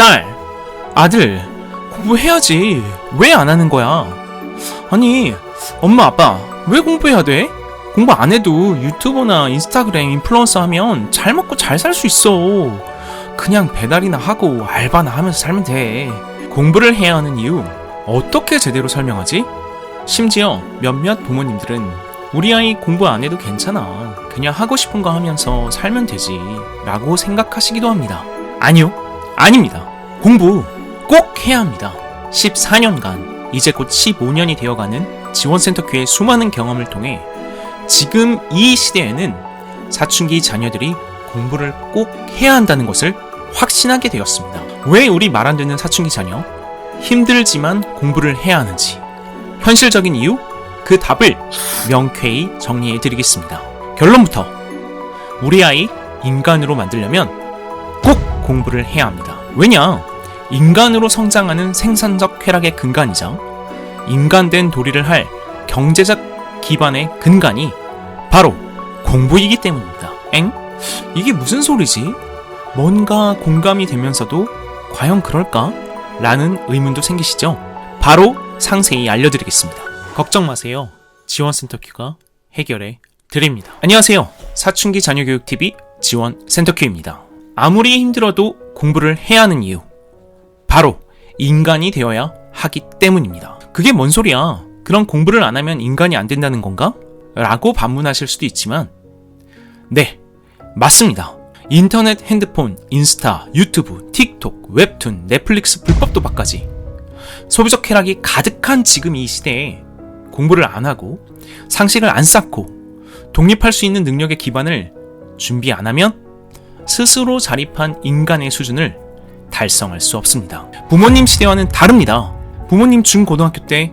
딸, 아들, 공부해야지. 왜 안 하는 거야? 아니, 엄마, 아빠, 왜 공부해야 돼? 공부 안 해도 유튜버나 인스타그램 인플루언서 하면 잘 먹고 잘 살 수 있어. 그냥 배달이나 하고 알바나 하면서 살면 돼. 공부를 해야 하는 이유, 어떻게 제대로 설명하지? 심지어 몇몇 부모님들은 우리 아이 공부 안 해도 괜찮아. 그냥 하고 싶은 거 하면서 살면 되지. 라고 생각하시기도 합니다. 아니요, 아닙니다. 공부 꼭 해야 합니다. 14년간, 이제 곧 15년이 되어가는 지원센터큐의 수많은 경험을 통해 지금 이 시대에는 사춘기 자녀들이 공부를 꼭 해야 한다는 것을 확신하게 되었습니다. 왜 우리 말 안 듣는 사춘기 자녀, 힘들지만 공부를 해야 하는지, 현실적인 이유, 그 답을 명쾌히 정리해 드리겠습니다. 결론부터, 우리 아이 인간으로 만들려면 꼭 공부를 해야 합니다. 왜냐? 인간으로 성장하는 생산적 쾌락의 근간이자 인간된 도리를 할 경제적 기반의 근간이 바로 공부이기 때문입니다. 엥? 이게 무슨 소리지? 뭔가 공감이 되면서도 과연 그럴까? 라는 의문도 생기시죠? 바로 상세히 알려드리겠습니다. 걱정 마세요. 지원센터큐가 해결해 드립니다. 안녕하세요. 사춘기 자녀교육TV 지원센터큐입니다. 아무리 힘들어도 공부를 해야 하는 이유, 바로 인간이 되어야 하기 때문입니다. 그게 뭔 소리야? 그럼 공부를 안 하면 인간이 안 된다는 건가? 라고 반문하실 수도 있지만, 네, 맞습니다. 인터넷, 핸드폰, 인스타, 유튜브, 틱톡, 웹툰, 넷플릭스 불법 도박까지 소비적 쾌락이 가득한 지금 이 시대에 공부를 안 하고 상식을 안 쌓고 독립할 수 있는 능력의 기반을 준비 안 하면 스스로 자립한 인간의 수준을 달성할 수 없습니다. 부모님 시대와는 다릅니다. 부모님 중고등학교 때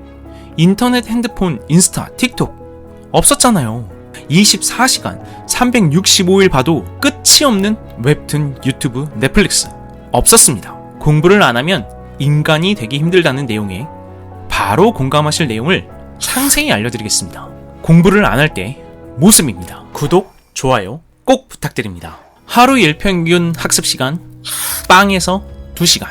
인터넷, 핸드폰, 인스타, 틱톡 없었잖아요. 24시간 365일 봐도 끝이 없는 웹툰, 유튜브, 넷플릭스 없었습니다. 공부를 안 하면 인간이 되기 힘들다는 내용에 바로 공감하실 내용을 상세히 알려드리겠습니다. 공부를 안 할 때 모습입니다. 구독, 좋아요 꼭 부탁드립니다. 하루 일평균 학습시간 빵에서 2시간.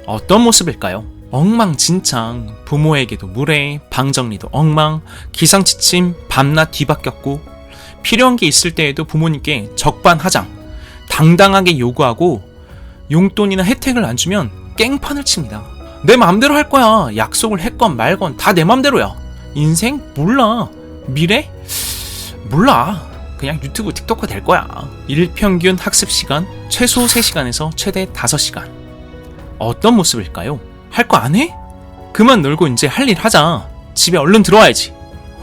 어떤 모습일까요? 엉망진창, 부모에게도 무례, 방 정리도 엉망, 기상지침 밤낮 뒤바뀌었고, 필요한 게 있을 때에도 부모님께 적반하장, 당당하게 요구하고 용돈이나 혜택을 안 주면 깽판을 칩니다. 내 맘대로 할 거야. 약속을 했건 말건 다 내 맘대로야. 인생? 몰라. 미래? 몰라. 그냥 유튜브, 틱톡커 될 거야. 일평균 학습시간 최소 3시간에서 최대 5시간. 어떤 모습일까요? 할 거 안 해? 그만 놀고 이제 할 일 하자. 집에 얼른 들어와야지.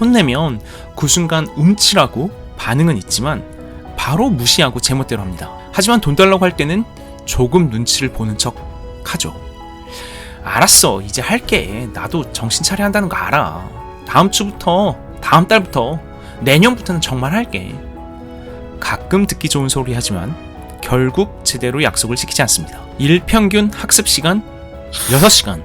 혼내면 그 순간 움찔하고 반응은 있지만 바로 무시하고 제멋대로 합니다. 하지만 돈 달라고 할 때는 조금 눈치를 보는 척 하죠. 알았어, 이제 할게. 나도 정신 차려야 한다는 거 알아. 다음 주부터, 다음 달부터, 내년부터는 정말 할게. 가끔 듣기 좋은 소리 하지만 결국 제대로 약속을 지키지 않습니다. 일평균 학습시간 6시간.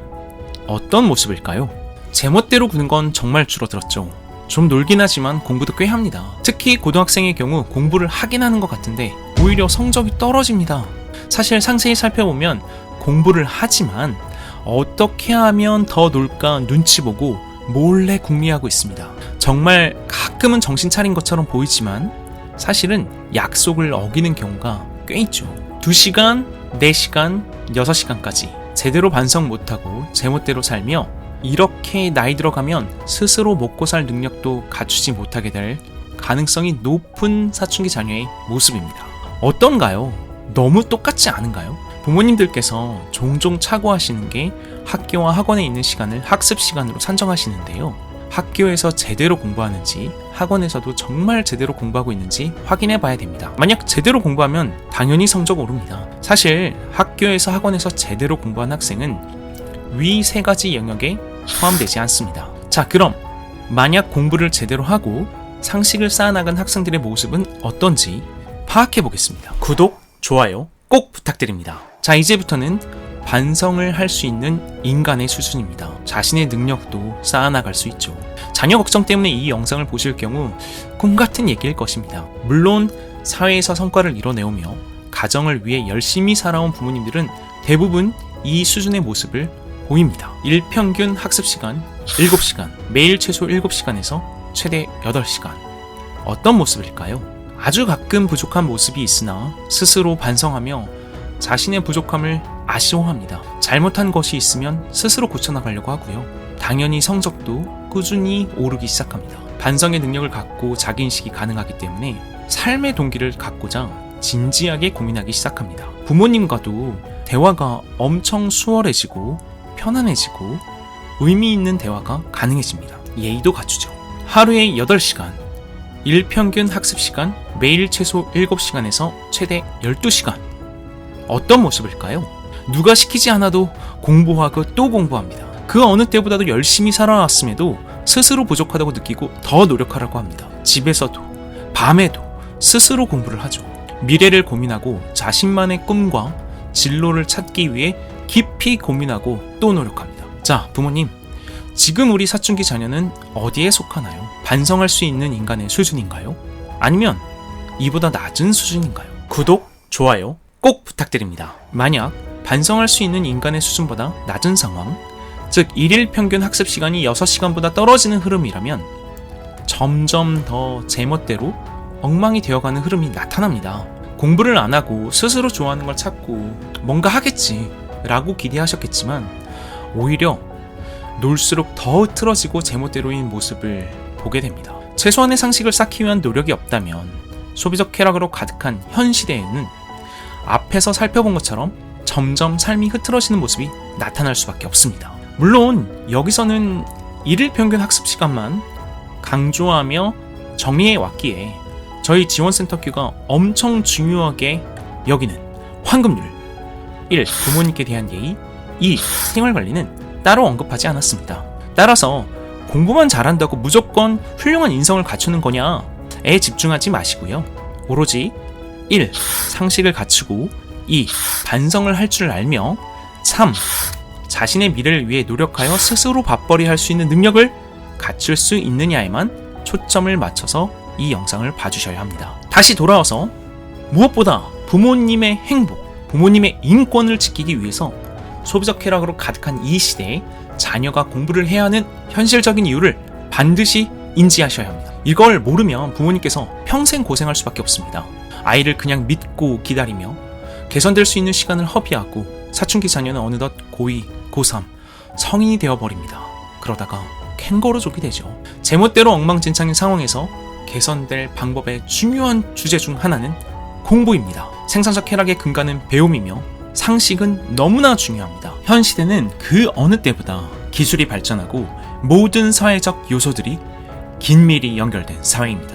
어떤 모습일까요? 제멋대로 구는 건 정말 줄어들었죠. 좀 놀긴 하지만 공부도 꽤 합니다. 특히 고등학생의 경우 공부를 하긴 하는 것 같은데 오히려 성적이 떨어집니다. 사실 상세히 살펴보면 공부를 하지만 어떻게 하면 더 놀까 눈치 보고 몰래 궁리하고 있습니다. 정말 가끔은 정신 차린 것처럼 보이지만 사실은 약속을 어기는 경우가 꽤 있죠. 2시간, 4시간, 6시간까지 제대로 반성 못하고 제멋대로 살며 이렇게 나이 들어가면 스스로 먹고 살 능력도 갖추지 못하게 될 가능성이 높은 사춘기 자녀의 모습입니다. 어떤가요? 너무 똑같지 않은가요? 부모님들께서 종종 착오하시는 게 학교와 학원에 있는 시간을 학습 시간으로 산정하시는데요. 학교에서 제대로 공부하는지, 학원에서도 정말 제대로 공부하고 있는지 확인해 봐야 됩니다. 만약 제대로 공부하면 당연히 성적 오릅니다. 사실 학교에서 학원에서 제대로 공부한 학생은 위 3가지 영역에 포함되지 않습니다. 자, 그럼 만약 공부를 제대로 하고 상식을 쌓아나간 학생들의 모습은 어떤지 파악해 보겠습니다. 구독, 좋아요 꼭 부탁드립니다. 자, 이제부터는 반성을 할 수 있는 인간의 수준입니다. 자신의 능력도 쌓아나갈 수 있죠. 자녀 걱정 때문에 이 영상을 보실 경우 꿈 같은 얘기일 것입니다. 물론 사회에서 성과를 이뤄내오며 가정을 위해 열심히 살아온 부모님들은 대부분 이 수준의 모습을 보입니다. 일평균 학습시간 7시간, 매일 최소 7시간에서 최대 8시간. 어떤 모습일까요? 아주 가끔 부족한 모습이 있으나 스스로 반성하며 자신의 부족함을 아쉬워합니다. 잘못한 것이 있으면 스스로 고쳐나가려고 하고요. 당연히 성적도 꾸준히 오르기 시작합니다. 반성의 능력을 갖고 자기인식이 가능하기 때문에 삶의 동기를 갖고자 진지하게 고민하기 시작합니다. 부모님과도 대화가 엄청 수월해지고 편안해지고 의미 있는 대화가 가능해집니다. 예의도 갖추죠. 하루에 8시간, 일평균 학습시간 매일 최소 7시간에서 최대 12시간. 어떤 모습일까요? 누가 시키지 않아도 공부하고 또 공부합니다. 그 어느 때보다도 열심히 살아왔음에도 스스로 부족하다고 느끼고 더 노력하라고 합니다. 집에서도 밤에도 스스로 공부를 하죠. 미래를 고민하고 자신만의 꿈과 진로를 찾기 위해 깊이 고민하고 또 노력합니다. 자, 부모님, 지금 우리 사춘기 자녀는 어디에 속하나요? 반성할 수 있는 인간의 수준인가요? 아니면 이보다 낮은 수준인가요? 구독, 좋아요 꼭 부탁드립니다. 만약 반성할 수 있는 인간의 수준보다 낮은 상황, 즉 일일 평균 학습 시간이 6시간보다 떨어지는 흐름이라면 점점 더 제멋대로 엉망이 되어가는 흐름이 나타납니다. 공부를 안 하고 스스로 좋아하는 걸 찾고 뭔가 하겠지 라고 기대하셨겠지만 오히려 놀수록 더 흐트러지고 제멋대로인 모습을 보게 됩니다. 최소한의 상식을 쌓기 위한 노력이 없다면 소비적 쾌락으로 가득한 현 시대에는 앞에서 살펴본 것처럼 점점 삶이 흐트러지는 모습이 나타날 수밖에 없습니다. 물론 여기서는 일일 평균 학습 시간만 강조하며 정리해 왔기에 저희 지원센터 큐가 엄청 중요하게 여기는 황금률 1. 부모님께 대한 예의 2. 생활관리는 따로 언급하지 않았습니다. 따라서 공부만 잘한다고 무조건 훌륭한 인성을 갖추는 거냐에 집중하지 마시고요. 오로지 1. 상식을 갖추고 2. 반성을 할 줄 알며 3. 자신의 미래를 위해 노력하여 스스로 밥벌이할 수 있는 능력을 갖출 수 있느냐에만 초점을 맞춰서 이 영상을 봐주셔야 합니다. 다시 돌아와서 무엇보다 부모님의 행복, 부모님의 인권을 지키기 위해서 소비적 쾌락으로 가득한 이 시대에 자녀가 공부를 해야 하는 현실적인 이유를 반드시 인지하셔야 합니다. 이걸 모르면 부모님께서 평생 고생할 수밖에 없습니다. 아이를 그냥 믿고 기다리며 개선될 수 있는 시간을 허비하고 사춘기 자녀는 어느덧 고2, 고3, 성인이 되어버립니다. 그러다가 캥거루족이 되죠. 제멋대로 엉망진창인 상황에서 개선될 방법의 중요한 주제 중 하나는 공부입니다. 생산적 쾌락의 근간은 배움이며 상식은 너무나 중요합니다. 현 시대는 그 어느 때보다 기술이 발전하고 모든 사회적 요소들이 긴밀히 연결된 사회입니다.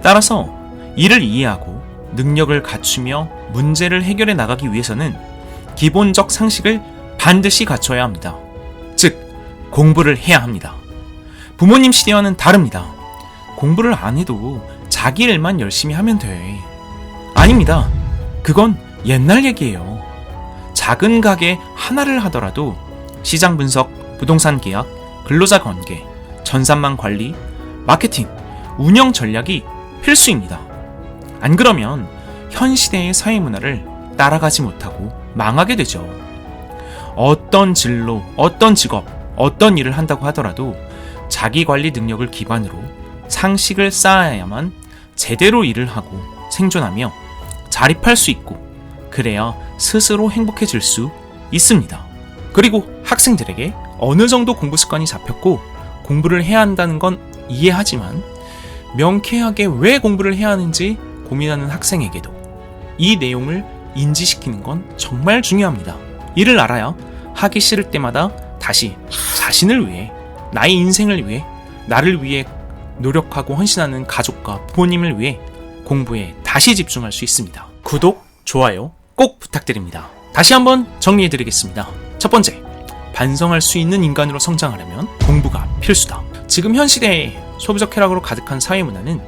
따라서 이를 이해하고 능력을 갖추며 문제를 해결해 나가기 위해서는 기본적 상식을 반드시 갖춰야 합니다. 즉, 공부를 해야 합니다. 부모님 시대와는 다릅니다. 공부를 안 해도 자기 일만 열심히 하면 돼. 아닙니다. 그건 옛날 얘기예요. 작은 가게 하나를 하더라도 시장 분석, 부동산 계약, 근로자 관계, 전산망 관리, 마케팅, 운영 전략이 필수입니다. 안 그러면 현 시대의 사회 문화를 따라가지 못하고 망하게 되죠. 어떤 진로, 어떤 직업, 어떤 일을 한다고 하더라도 자기 관리 능력을 기반으로 상식을 쌓아야만 제대로 일을 하고 생존하며 자립할 수 있고 그래야 스스로 행복해질 수 있습니다. 그리고 학생들에게 어느 정도 공부 습관이 잡혔고 공부를 해야 한다는 건 이해하지만 명쾌하게 왜 공부를 해야 하는지 고민하는 학생에게도 이 내용을 인지시키는 건 정말 중요합니다. 이를 알아야 하기 싫을 때마다 다시 자신을 위해, 나의 인생을 위해, 나를 위해 노력하고 헌신하는 가족과 부모님을 위해 공부에 다시 집중할 수 있습니다. 구독, 좋아요 꼭 부탁드립니다. 다시 한번 정리해드리겠습니다. 첫 번째, 반성할 수 있는 인간으로 성장하려면 공부가 필수다. 지금 현 시대에 소비적 쾌락으로 가득한 사회 문화는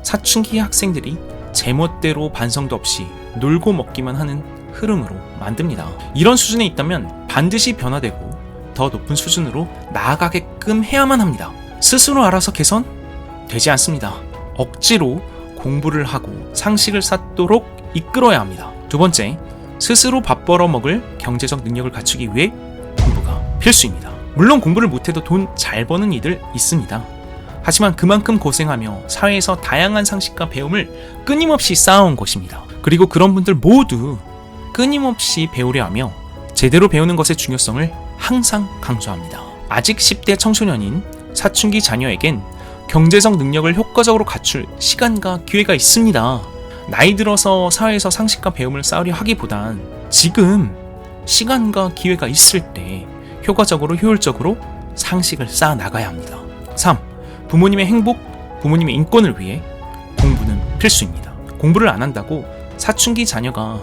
사춘기 학생들이 제멋대로 반성도 없이 놀고 먹기만 하는 흐름으로 만듭니다. 이런 수준에 있다면 반드시 변화되고 더 높은 수준으로 나아가게끔 해야만 합니다. 스스로 알아서 개선? 되지 않습니다. 억지로 공부를 하고 상식을 쌓도록 이끌어야 합니다. 두 번째, 스스로 밥 벌어 먹을 경제적 능력을 갖추기 위해 공부가 필수입니다. 물론 공부를 못해도 돈 잘 버는 이들 있습니다. 하지만 그만큼 고생하며 사회에서 다양한 상식과 배움을 끊임없이 쌓아온 것입니다. 그리고 그런 분들 모두 끊임없이 배우려 하며 제대로 배우는 것의 중요성을 항상 강조합니다. 아직 10대 청소년인 사춘기 자녀에겐 경제적 능력을 효과적으로 갖출 시간과 기회가 있습니다. 나이 들어서 사회에서 상식과 배움을 쌓으려 하기보단 지금 시간과 기회가 있을 때 효과적으로 효율적으로 상식을 쌓아 나가야 합니다. 3. 부모님의 행복, 부모님의 인권을 위해 공부는 필수입니다. 공부를 안 한다고 사춘기 자녀가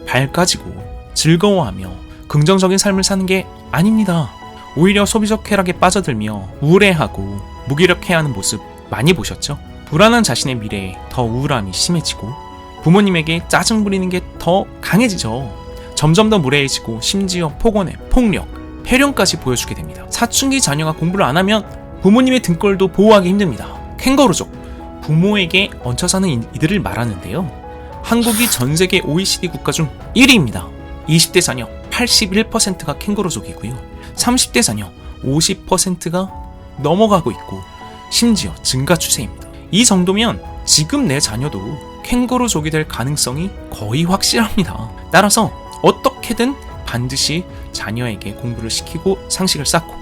밝아지고 즐거워하며 긍정적인 삶을 사는 게 아닙니다. 오히려 소비적 쾌락에 빠져들며 우울해하고 무기력해하는 모습 많이 보셨죠? 불안한 자신의 미래에 더 우울함이 심해지고 부모님에게 짜증 부리는 게 더 강해지죠. 점점 더 무례해지고 심지어 폭언에 폭력, 폐렴까지 보여주게 됩니다. 사춘기 자녀가 공부를 안 하면 부모님의 등골도 보호하기 힘듭니다. 캥거루족, 부모에게 얹혀 사는 이들을 말하는데요. 한국이 전 세계 OECD 국가 중 1위입니다. 20대 자녀 81%가 캥거루족이고요. 30대 자녀 50%가 넘어가고 있고 심지어 증가 추세입니다. 이 정도면 지금 내 자녀도 캥거루족이 될 가능성이 거의 확실합니다. 따라서 어떻게든 반드시 자녀에게 공부를 시키고 상식을 쌓고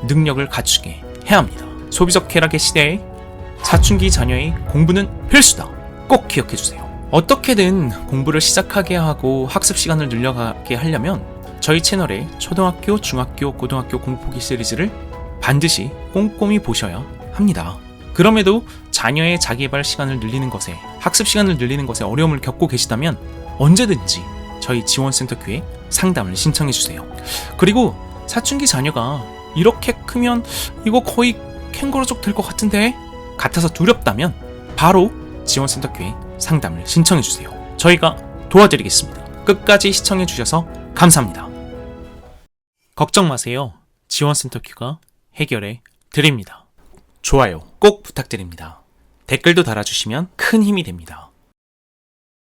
능력을 갖추게 해야 합니다. 소비적 쾌락의 시대에 사춘기 자녀의 공부는 필수다. 꼭 기억해주세요. 어떻게든 공부를 시작하게 하고 학습 시간을 늘려가게 하려면 저희 채널에 초등학교, 중학교, 고등학교 공부기 시리즈를 반드시 꼼꼼히 보셔야 합니다. 그럼에도 자녀의 자기개발 시간을 늘리는 것에, 학습 시간을 늘리는 것에 어려움을 겪고 계시다면 언제든지 저희 지원센터 교회 상담을 신청해주세요. 그리고 사춘기 자녀가 이렇게 크면 이거 거의 캥거루족 될 것 같은데 같아서 두렵다면 바로 지원센터 교회 상담을 신청해주세요. 저희가 도와드리겠습니다. 끝까지 시청해주셔서 감사합니다. 걱정 마세요. 지원센터 큐가 해결해 드립니다. 좋아요 꼭 부탁드립니다. 댓글도 달아주시면 큰 힘이 됩니다.